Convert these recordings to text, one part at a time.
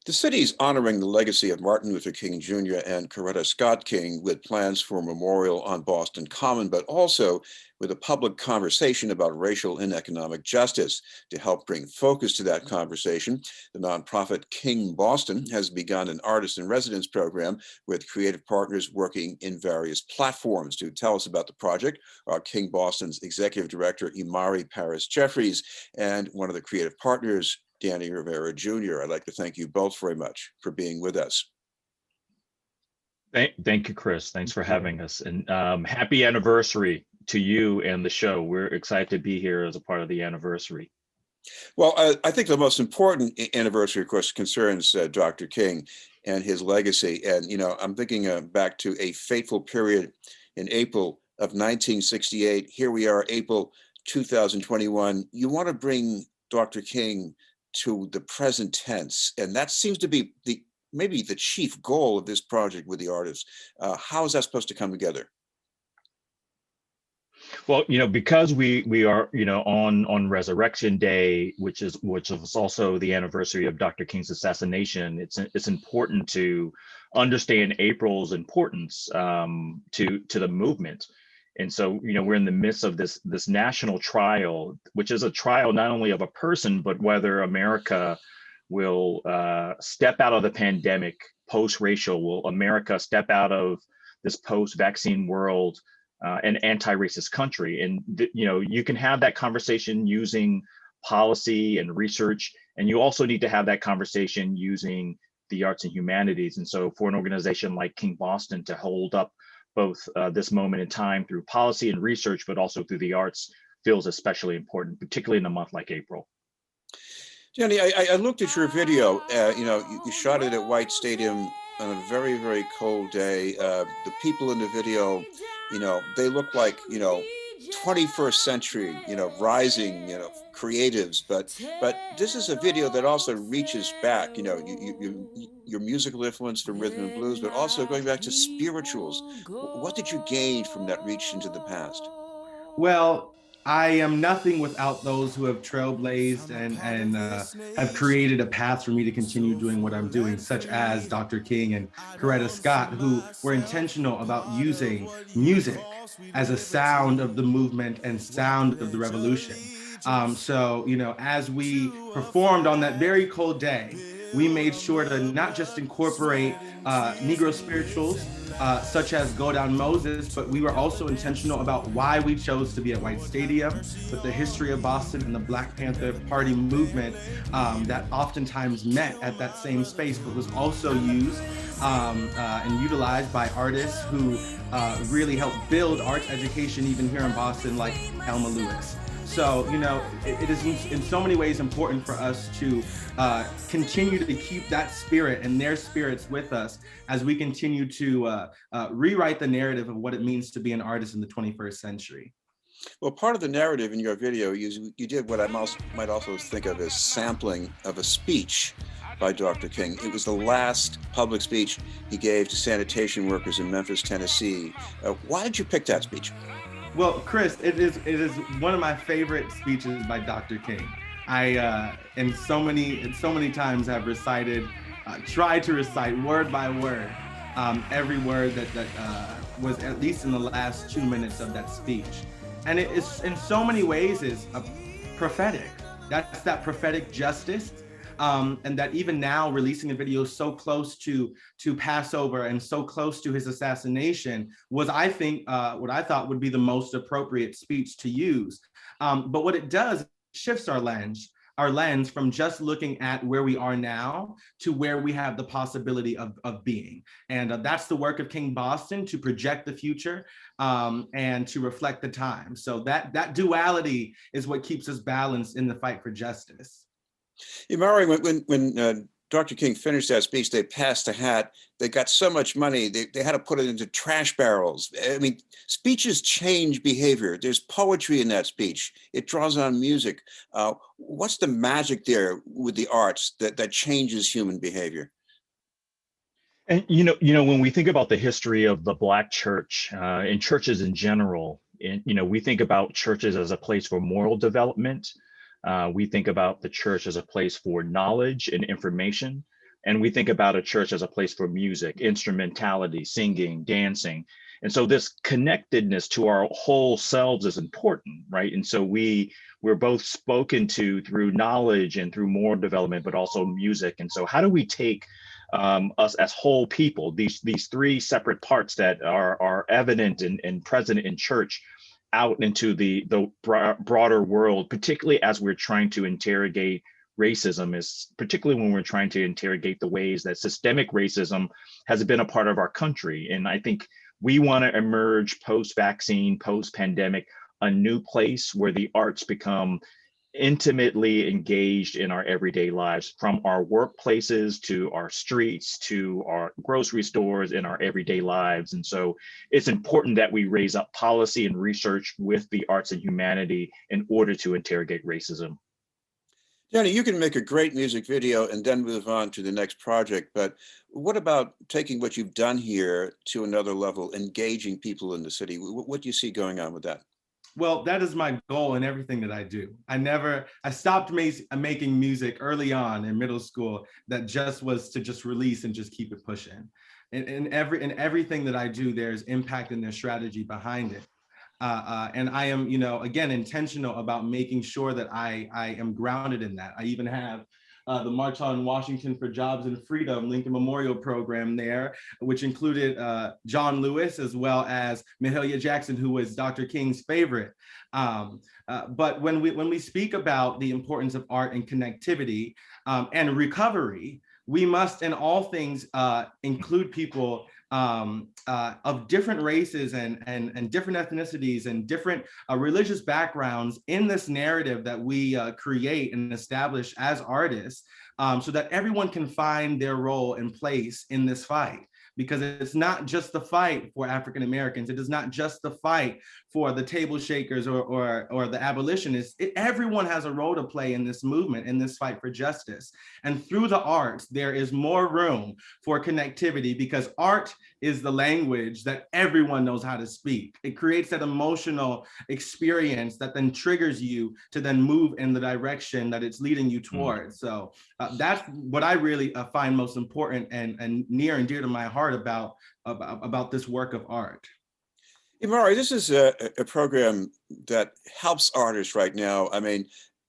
The city is honoring the legacy of Martin Luther King Jr. and Coretta Scott King with plans for a memorial on Boston Common, but also with a public conversation about racial and economic justice. To help bring focus to that conversation, the nonprofit King Boston has begun an artist in residence program with creative partners working in various platforms. To tell us about the project are King Boston's executive director, Imari Paris Jeffries, and one of the creative partners, Danny Rivera Jr. I'd like to thank you both very much for being with us. Thank you, Chris. Thanks for having us. And happy anniversary to you and the show. We're excited to be here as a part of the anniversary. Well, I think the most important anniversary, of course, concerns Dr. King and his legacy. And, I'm thinking back to a fateful period in April of 1968. Here we are, April 2021. You want to bring Dr. King to the present tense, and that seems to be maybe the chief goal of this project with the artists. How is that supposed to come together? Well, because we are, on Resurrection Day, which is also the anniversary of Dr. King's assassination, it's important to understand April's importance to the movement. And so, we're in the midst of this national trial, which is a trial not only of a person, but whether America will step out of the pandemic post-racial. Will America step out of this post-vaccine world an anti-racist country? And you can have that conversation using policy and research, and you also need to have that conversation using the arts and humanities. And so, for an organization like King Boston to hold up both this moment in time through policy and research, but also through the arts, feels especially important, particularly in a month like April. Jenny, I looked at your video. You shot it at White Stadium on a very, very cold day. The people in the video, they look like, 21st century, rising, creatives. But this is a video that also reaches back, your musical influence from rhythm and blues, but also going back to spirituals. What did you gain from that reach into the past? Well, I am nothing without those who have trailblazed and have created a path for me to continue doing what I'm doing, such as Dr. King and Coretta Scott, who were intentional about using music as a sound of the movement and sound of the revolution. As we performed on that very cold day, we made sure to not just incorporate Negro spirituals, such as Go Down Moses, but we were also intentional about why we chose to be at White Stadium, with the history of Boston and the Black Panther Party movement that oftentimes met at that same space, but was also used and utilized by artists who really helped build arts education even here in Boston, like Elma Lewis. So, it is in so many ways important for us to continue to keep that spirit and their spirits with us as we continue to rewrite the narrative of what it means to be an artist in the 21st century. Well, part of the narrative in your video, you did what I might also think of as sampling of a speech by Dr. King. It was the last public speech he gave to sanitation workers in Memphis, Tennessee. Why did you pick that speech? Well, Chris, it is one of my favorite speeches by Dr. King. I in so many times have tried to recite word by word every word that was at least in the last 2 minutes of that speech, and it is in so many ways is prophetic. That's that prophetic justice. And that even now, releasing a video so close to Passover and so close to his assassination was, I think, what I thought would be the most appropriate speech to use. But what it does, shifts our lens from just looking at where we are now to where we have the possibility of being. And that's the work of King Boston, to project the future and to reflect the time. So that duality is what keeps us balanced in the fight for justice. Imari, when Dr. King finished that speech, they passed a hat. They got so much money, they had to put it into trash barrels. I mean, speeches change behavior. There's poetry in that speech. It draws on music. What's the magic there with the arts that changes human behavior? And when we think about the history of the Black church and churches in general, and we think about churches as a place for moral development. We think about the church as a place for knowledge and information. and we think about a church as a place for music, instrumentality, singing, dancing. And so this connectedness to our whole selves is important, right? And so we're both spoken to through knowledge and through moral development, but also music. And so how do we take us as whole people, these three separate parts that are evident and present in church, out into the broader world, particularly as we're trying to interrogate racism, is particularly when we're trying to interrogate the ways that systemic racism has been a part of our country. And I think we want to emerge post-vaccine, post-pandemic, a new place where the arts become intimately engaged in our everyday lives, from our workplaces to our streets to our grocery stores, in our everyday lives. And so it's important that we raise up policy and research with the arts and humanity in order to interrogate racism. Danny, you can make a great music video and then move on to the next project, but what about taking what you've done here to another level, engaging people in the city? What do you see going on with that? Well, that is my goal in everything that I do. I stopped making music early on in middle school that just was to just release and just keep it pushing. In everything that I do, there's impact and there's strategy behind it. And I am, again, intentional about making sure that I am grounded in that. I even have the March on Washington for Jobs and Freedom Lincoln Memorial Program there, which included John Lewis as well as Mahalia Jackson, who was Dr. King's favorite. But when we speak about the importance of art and connectivity and recovery, we must in all things include people of different races and different ethnicities and different religious backgrounds in this narrative that we create and establish as artists, so that everyone can find their role and place in this fight. Because it's not just the fight for African Americans. It is not just the fight for the table shakers or the abolitionists. Everyone has a role to play in this movement, in this fight for justice. And through the arts, there is more room for connectivity, because art is the language that everyone knows how to speak. It creates that emotional experience that then triggers you to then move in the direction that it's leading you towards. So that's what I really find most important and near and dear to my heart about this work of art. Imari, this is a program that helps artists right now. I mean,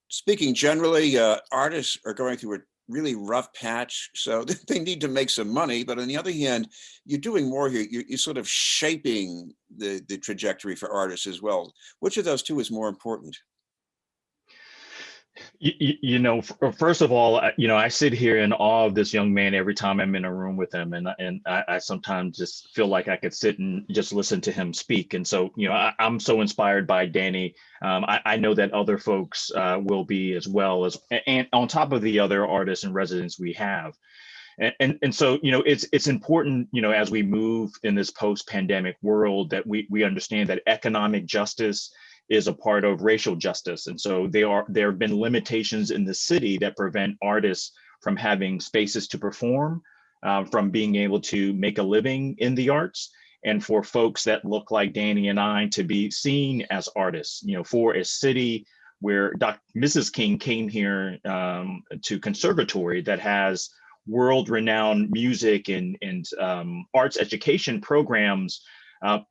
speaking generally, artists are going through a really rough patch, so they need to make some money. But on the other hand, you're doing more here. You're sort of shaping the trajectory for artists as well. Which of those two is more important? First of all, I sit here in awe of this young man every time I'm in a room with him, and I sometimes just feel like I could sit and just listen to him speak. And so, I'm so inspired by Danny. I know that other folks will be as well, and on top of the other artists and residents we have. And so, it's important, as we move in this post-pandemic world, that we understand that economic justice is a part of racial justice. And so there have been limitations in the city that prevent artists from having spaces to perform, from being able to make a living in the arts, and for folks that look like Danny and I to be seen as artists. For a city where Mrs. King came here to conservatory that has world-renowned music and arts education programs,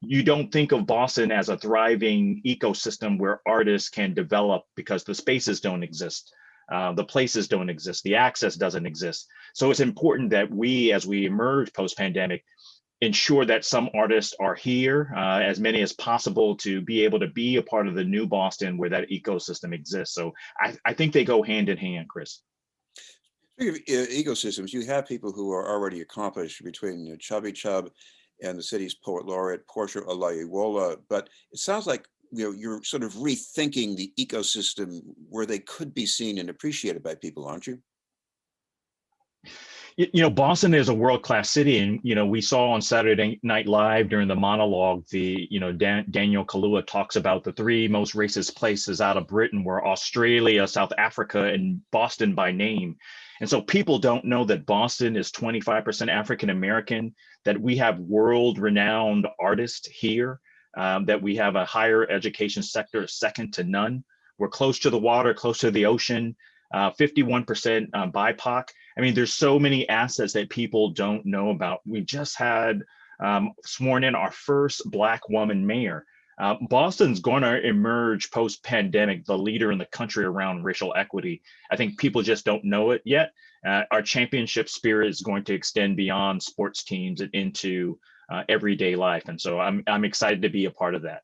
you don't think of Boston as a thriving ecosystem where artists can develop, because the spaces don't exist, the places don't exist, the access doesn't exist. So it's important that we, as we emerge post-pandemic, ensure that some artists are here, as many as possible, to be able to be a part of the new Boston where that ecosystem exists. So I think they go hand in hand, Chris. Speaking of ecosystems, you have people who are already accomplished, between Chubby Chub and the city's poet laureate, Portia Olayiwola. But it sounds like you're sort of rethinking the ecosystem where they could be seen and appreciated by people, aren't you? Boston is a world-class city, and we saw on Saturday Night Live during the monologue, Daniel Kaluuya talks about the three most racist places out of Britain were Australia, South Africa, and Boston by name. And so people don't know that Boston is 25% African American, that we have world-renowned artists here, that we have a higher education sector second to none. We're close to the water, close to the ocean. 51% BIPOC. I mean, there's so many assets that people don't know about. We just had sworn in our first Black woman mayor. Boston's going to emerge post-pandemic, the leader in the country around racial equity. I think people just don't know it yet. Our championship spirit is going to extend beyond sports teams and into everyday life. And so I'm excited to be a part of that.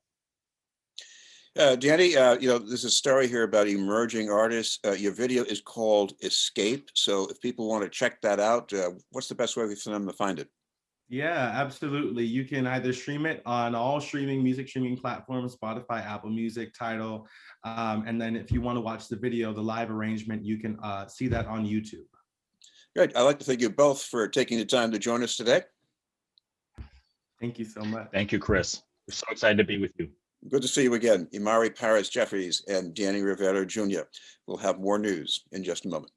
Danny, there's a story here about emerging artists. Your video is called Escape. So if people want to check that out, what's the best way for them to find it? Yeah, absolutely. You can either stream it on all music streaming platforms, Spotify, Apple Music, Tidal. And then if you want to watch the video, the live arrangement, you can see that on YouTube. Great. I'd like to thank you both for taking the time to join us today. Thank you so much. Thank you, Chris. We're so excited to be with you. Good to see you again, Imari Paris Jeffries and Danny Rivera Jr. We'll have more news in just a moment.